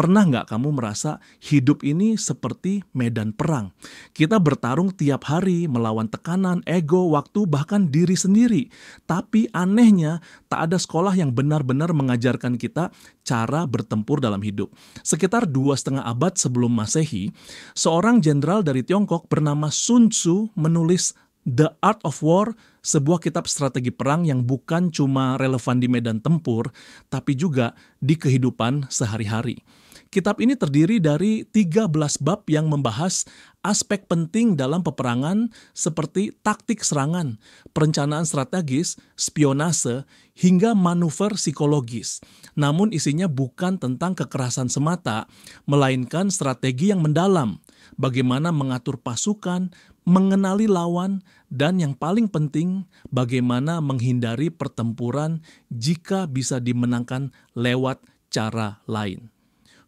Pernah nggak kamu merasa hidup ini seperti medan perang? Kita bertarung tiap hari melawan tekanan, ego, waktu, bahkan diri sendiri. Tapi anehnya, tak ada sekolah yang benar-benar mengajarkan kita cara bertempur dalam hidup. Sekitar 2,5 abad sebelum Masehi, seorang jenderal dari Tiongkok bernama Sun Tzu menulis The Art of War, sebuah kitab strategi perang yang bukan cuma relevan di medan tempur, tapi juga di kehidupan sehari-hari. Kitab ini terdiri dari 13 bab yang membahas aspek penting dalam peperangan seperti taktik serangan, perencanaan strategis, spionase, hingga manuver psikologis. Namun isinya bukan tentang kekerasan semata, melainkan strategi yang mendalam, bagaimana mengatur pasukan, mengenali lawan, dan yang paling penting, bagaimana menghindari pertempuran jika bisa dimenangkan lewat cara lain.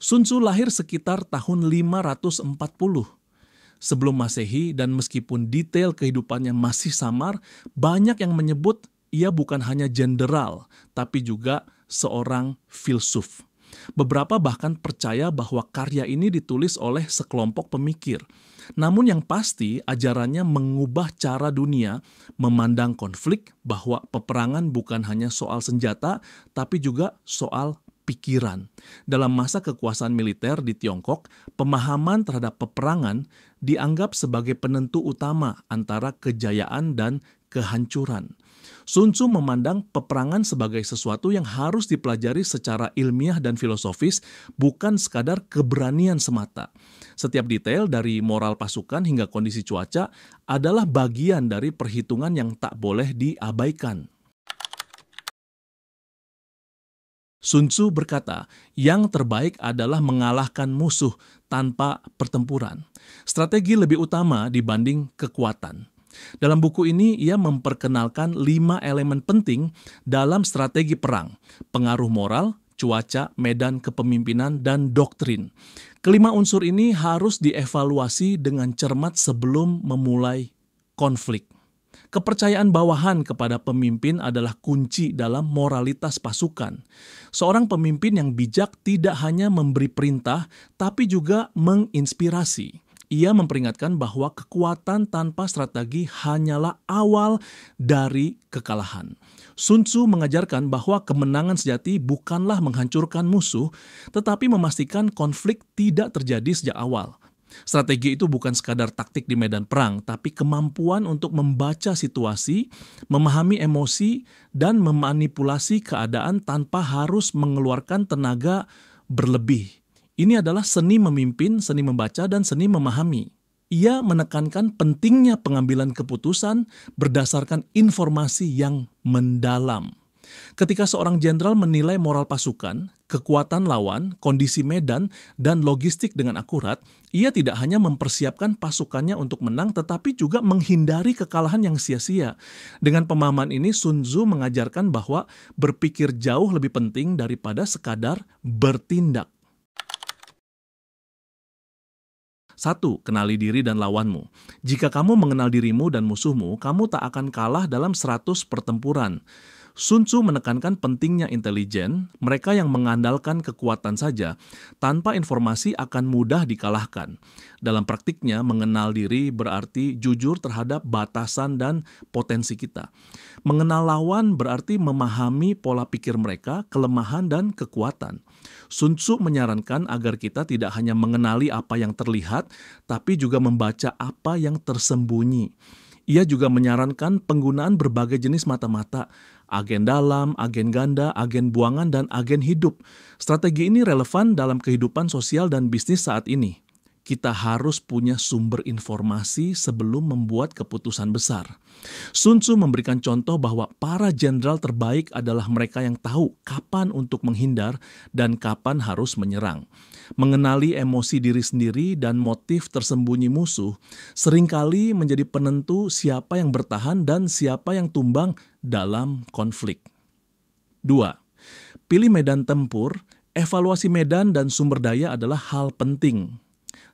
Sun Tzu lahir sekitar tahun 540 sebelum Masehi, dan meskipun detail kehidupannya masih samar, banyak yang menyebut ia bukan hanya jenderal, tapi juga seorang filsuf. Beberapa bahkan percaya bahwa karya ini ditulis oleh sekelompok pemikir. Namun yang pasti, ajarannya mengubah cara dunia memandang konflik, bahwa peperangan bukan hanya soal senjata, tapi juga soal pikiran. Dalam masa kekuasaan militer di Tiongkok, pemahaman terhadap peperangan dianggap sebagai penentu utama antara kejayaan dan kehancuran. Sun Tzu memandang peperangan sebagai sesuatu yang harus dipelajari secara ilmiah dan filosofis, bukan sekadar keberanian semata. Setiap detail dari moral pasukan hingga kondisi cuaca adalah bagian dari perhitungan yang tak boleh diabaikan. Sun Tzu berkata, yang terbaik adalah mengalahkan musuh tanpa pertempuran. Strategi lebih utama dibanding kekuatan. Dalam buku ini, ia memperkenalkan 5 elemen penting dalam strategi perang: pengaruh moral, cuaca, medan kepemimpinan, dan doktrin. Kelima unsur ini harus dievaluasi dengan cermat sebelum memulai konflik. Kepercayaan bawahan kepada pemimpin adalah kunci dalam moralitas pasukan. Seorang pemimpin yang bijak tidak hanya memberi perintah, tapi juga menginspirasi. Ia memperingatkan bahwa kekuatan tanpa strategi hanyalah awal dari kekalahan. Sun Tzu mengajarkan bahwa kemenangan sejati bukanlah menghancurkan musuh, tetapi memastikan konflik tidak terjadi sejak awal. Strategi itu bukan sekadar taktik di medan perang, tapi kemampuan untuk membaca situasi, memahami emosi, dan memanipulasi keadaan tanpa harus mengeluarkan tenaga berlebih. Ini adalah seni memimpin, seni membaca, dan seni memahami. Ia menekankan pentingnya pengambilan keputusan berdasarkan informasi yang mendalam. Ketika seorang jenderal menilai moral pasukan, kekuatan lawan, kondisi medan, dan logistik dengan akurat, ia tidak hanya mempersiapkan pasukannya untuk menang, tetapi juga menghindari kekalahan yang sia-sia. Dengan pemahaman ini, Sun Tzu mengajarkan bahwa berpikir jauh lebih penting daripada sekadar bertindak. 1. Kenali diri dan lawanmu. Jika kamu mengenal dirimu dan musuhmu, kamu tak akan kalah dalam 100 pertempuran. Sun Tzu menekankan pentingnya intelijen. Mereka yang mengandalkan kekuatan saja, tanpa informasi akan mudah dikalahkan. Dalam praktiknya, mengenal diri berarti jujur terhadap batasan dan potensi kita. Mengenal lawan berarti memahami pola pikir mereka, kelemahan, dan kekuatan. Sun Tzu menyarankan agar kita tidak hanya mengenali apa yang terlihat, tapi juga membaca apa yang tersembunyi. Ia juga menyarankan penggunaan berbagai jenis mata-mata, agen dalam, agen ganda, agen buangan, dan agen hidup. Strategi ini relevan dalam kehidupan sosial dan bisnis saat ini. Kita harus punya sumber informasi sebelum membuat keputusan besar. Sun Tzu memberikan contoh bahwa para jenderal terbaik adalah mereka yang tahu kapan untuk menghindar dan kapan harus menyerang. Mengenali emosi diri sendiri dan motif tersembunyi musuh seringkali menjadi penentu siapa yang bertahan dan siapa yang tumbang dalam konflik. 2. Pilih medan tempur. Evaluasi medan dan sumber daya adalah hal penting.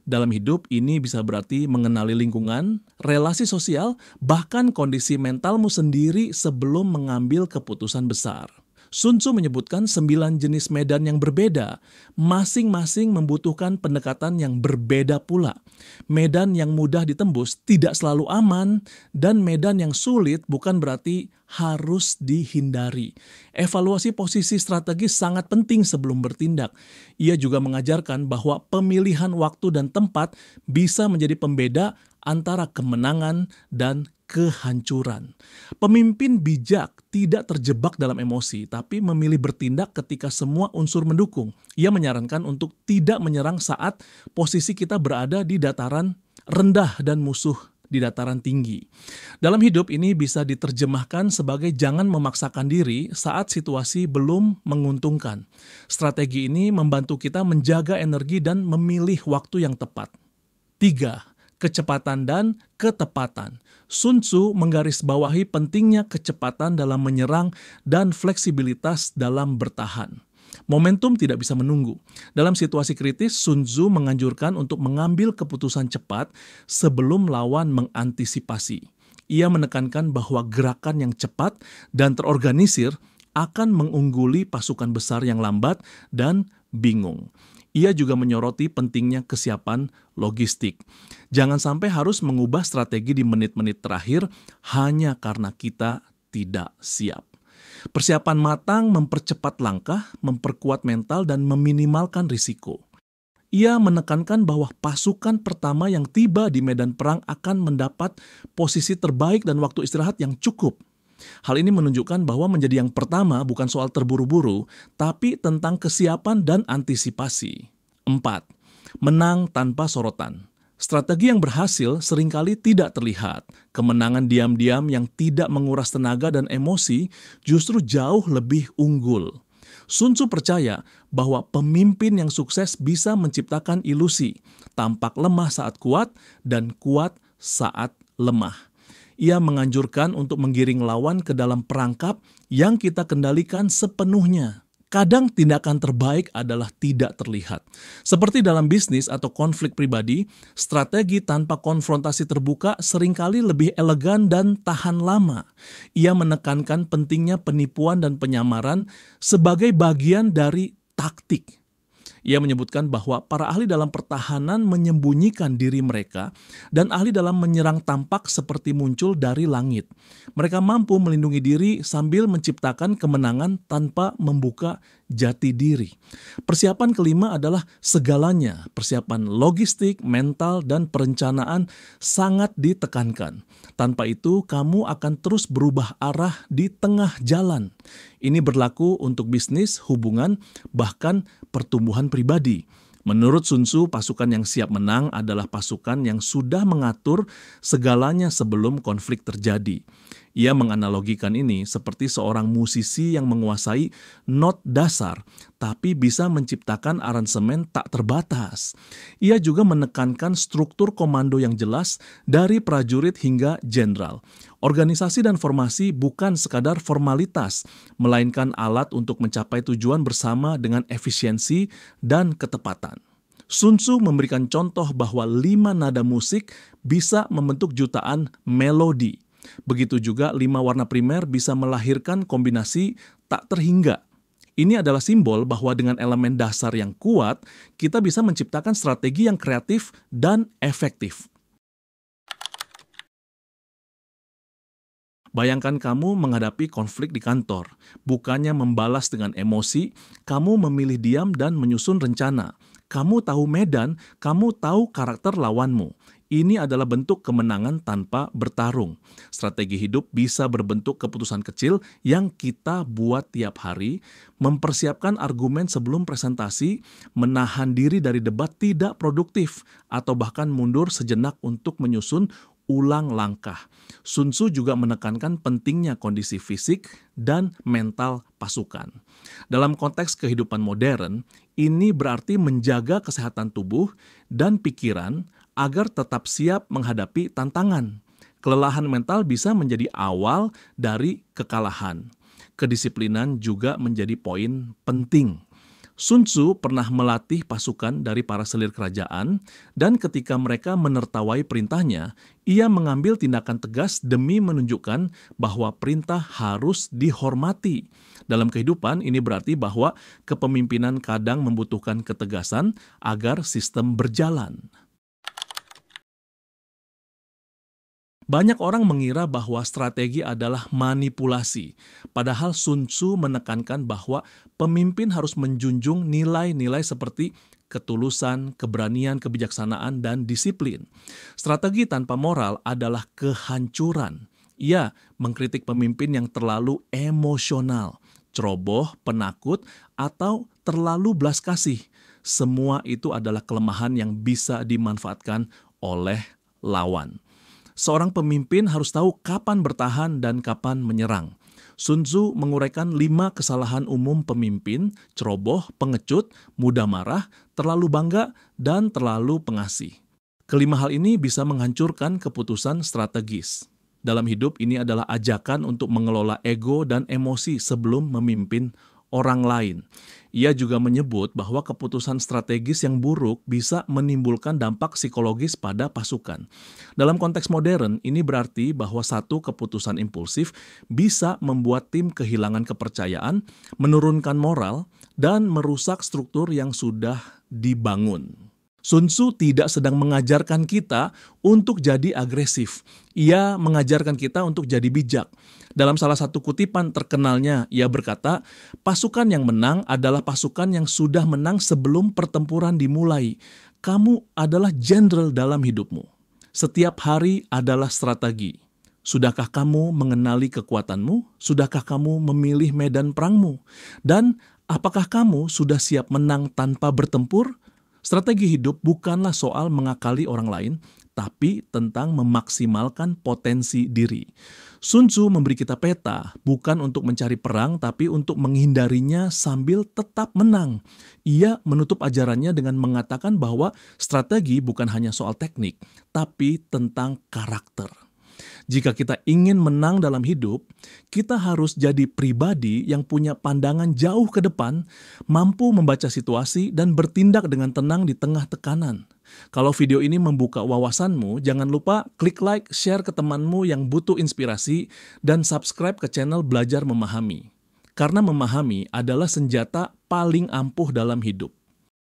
Dalam hidup, ini bisa berarti mengenali lingkungan, relasi sosial, bahkan kondisi mentalmu sendiri sebelum mengambil keputusan besar. Sun Tzu menyebutkan 9 jenis medan yang berbeda, masing-masing membutuhkan pendekatan yang berbeda pula. Medan yang mudah ditembus tidak selalu aman, dan medan yang sulit bukan berarti harus dihindari. Evaluasi posisi strategis sangat penting sebelum bertindak. Ia juga mengajarkan bahwa pemilihan waktu dan tempat bisa menjadi pembeda antara kemenangan dan kehancuran. Pemimpin bijak tidak terjebak dalam emosi, tapi memilih bertindak ketika semua unsur mendukung. Ia menyarankan untuk tidak menyerang saat posisi kita berada di dataran rendah dan musuh di dataran tinggi. Dalam hidup ini bisa diterjemahkan sebagai jangan memaksakan diri saat situasi belum menguntungkan. Strategi ini membantu kita menjaga energi dan memilih waktu yang tepat. 3. Kecepatan dan ketepatan. Sun Tzu menggarisbawahi pentingnya kecepatan dalam menyerang dan fleksibilitas dalam bertahan. Momentum tidak bisa menunggu. Dalam situasi kritis, Sun Tzu menganjurkan untuk mengambil keputusan cepat sebelum lawan mengantisipasi. Ia menekankan bahwa gerakan yang cepat dan terorganisir akan mengungguli pasukan besar yang lambat dan bingung. Ia juga menyoroti pentingnya kesiapan logistik. Jangan sampai harus mengubah strategi di menit-menit terakhir hanya karena kita tidak siap. Persiapan matang mempercepat langkah, memperkuat mental, dan meminimalkan risiko. Ia menekankan bahwa pasukan pertama yang tiba di medan perang akan mendapat posisi terbaik dan waktu istirahat yang cukup. Hal ini menunjukkan bahwa menjadi yang pertama bukan soal terburu-buru, tapi tentang kesiapan dan antisipasi. 4. Menang tanpa sorotan. Strategi yang berhasil seringkali tidak terlihat. Kemenangan diam-diam yang tidak menguras tenaga dan emosi justru jauh lebih unggul. Sun Tzu percaya bahwa pemimpin yang sukses bisa menciptakan ilusi, tampak lemah saat kuat dan kuat saat lemah. Ia menganjurkan untuk menggiring lawan ke dalam perangkap yang kita kendalikan sepenuhnya. Kadang tindakan terbaik adalah tidak terlihat. Seperti dalam bisnis atau konflik pribadi, strategi tanpa konfrontasi terbuka seringkali lebih elegan dan tahan lama. Ia menekankan pentingnya penipuan dan penyamaran sebagai bagian dari taktik. Ia menyebutkan bahwa para ahli dalam pertahanan menyembunyikan diri mereka dan ahli dalam menyerang tampak seperti muncul dari langit. Mereka mampu melindungi diri sambil menciptakan kemenangan tanpa membuka jati diri. Persiapan kelima adalah segalanya. Persiapan logistik, mental, dan perencanaan sangat ditekankan. Tanpa itu, kamu akan terus berubah arah di tengah jalan. Ini berlaku untuk bisnis, hubungan, bahkan pertumbuhan pribadi. Menurut Sun Tzu, pasukan yang siap menang adalah pasukan yang sudah mengatur segalanya sebelum konflik terjadi. Ia menganalogikan ini seperti seorang musisi yang menguasai not dasar, tapi bisa menciptakan aransemen tak terbatas. Ia juga menekankan struktur komando yang jelas dari prajurit hingga jenderal. Organisasi dan formasi bukan sekadar formalitas, melainkan alat untuk mencapai tujuan bersama dengan efisiensi dan ketepatan. Sun Tzu memberikan contoh bahwa 5 nada musik bisa membentuk jutaan melodi. Begitu juga 5 warna primer bisa melahirkan kombinasi tak terhingga. Ini adalah simbol bahwa dengan elemen dasar yang kuat, kita bisa menciptakan strategi yang kreatif dan efektif. Bayangkan kamu menghadapi konflik di kantor. Bukannya membalas dengan emosi, kamu memilih diam dan menyusun rencana. Kamu tahu medan, kamu tahu karakter lawanmu. Ini adalah bentuk kemenangan tanpa bertarung. Strategi hidup bisa berbentuk keputusan kecil yang kita buat tiap hari, mempersiapkan argumen sebelum presentasi, menahan diri dari debat tidak produktif, atau bahkan mundur sejenak untuk menyusun ulang langkah. Sun Tzu juga menekankan pentingnya kondisi fisik dan mental pasukan. Dalam konteks kehidupan modern, ini berarti menjaga kesehatan tubuh dan pikiran agar tetap siap menghadapi tantangan. Kelelahan mental bisa menjadi awal dari kekalahan. Kedisiplinan juga menjadi poin penting. Sun Tzu pernah melatih pasukan dari para selir kerajaan, dan ketika mereka menertawai perintahnya, ia mengambil tindakan tegas demi menunjukkan bahwa perintah harus dihormati. Dalam kehidupan, ini berarti bahwa kepemimpinan kadang membutuhkan ketegasan agar sistem berjalan. Banyak orang mengira bahwa strategi adalah manipulasi, padahal Sun Tzu menekankan bahwa pemimpin harus menjunjung nilai-nilai seperti ketulusan, keberanian, kebijaksanaan, dan disiplin. Strategi tanpa moral adalah kehancuran. Ia mengkritik pemimpin yang terlalu emosional, ceroboh, penakut, atau terlalu belas kasih. Semua itu adalah kelemahan yang bisa dimanfaatkan oleh lawan. Seorang pemimpin harus tahu kapan bertahan dan kapan menyerang. Sun Tzu menguraikan 5 kesalahan umum pemimpin: ceroboh, pengecut, mudah marah, terlalu bangga, dan terlalu pengasih. Kelima hal ini bisa menghancurkan keputusan strategis. Dalam hidup, ini adalah ajakan untuk mengelola ego dan emosi sebelum memimpin orang lain. Ia juga menyebut bahwa keputusan strategis yang buruk bisa menimbulkan dampak psikologis pada pasukan. Dalam konteks modern, ini berarti bahwa satu keputusan impulsif bisa membuat tim kehilangan kepercayaan, menurunkan moral, dan merusak struktur yang sudah dibangun. Sun Tzu tidak sedang mengajarkan kita untuk jadi agresif. Ia mengajarkan kita untuk jadi bijak. Dalam salah satu kutipan terkenalnya, ia berkata, "Pasukan yang menang adalah pasukan yang sudah menang sebelum pertempuran dimulai. Kamu adalah jenderal dalam hidupmu. Setiap hari adalah strategi. Sudahkah kamu mengenali kekuatanmu? Sudahkah kamu memilih medan perangmu? Dan apakah kamu sudah siap menang tanpa bertempur?" Strategi hidup bukanlah soal mengakali orang lain, tapi tentang memaksimalkan potensi diri. Sun Tzu memberi kita peta, bukan untuk mencari perang, tapi untuk menghindarinya sambil tetap menang. Ia menutup ajarannya dengan mengatakan bahwa strategi bukan hanya soal teknik, tapi tentang karakter. Jika kita ingin menang dalam hidup, kita harus jadi pribadi yang punya pandangan jauh ke depan, mampu membaca situasi, dan bertindak dengan tenang di tengah tekanan. Kalau video ini membuka wawasanmu, jangan lupa klik like, share ke temanmu yang butuh inspirasi, dan subscribe ke channel Belajar Memahami. Karena memahami adalah senjata paling ampuh dalam hidup.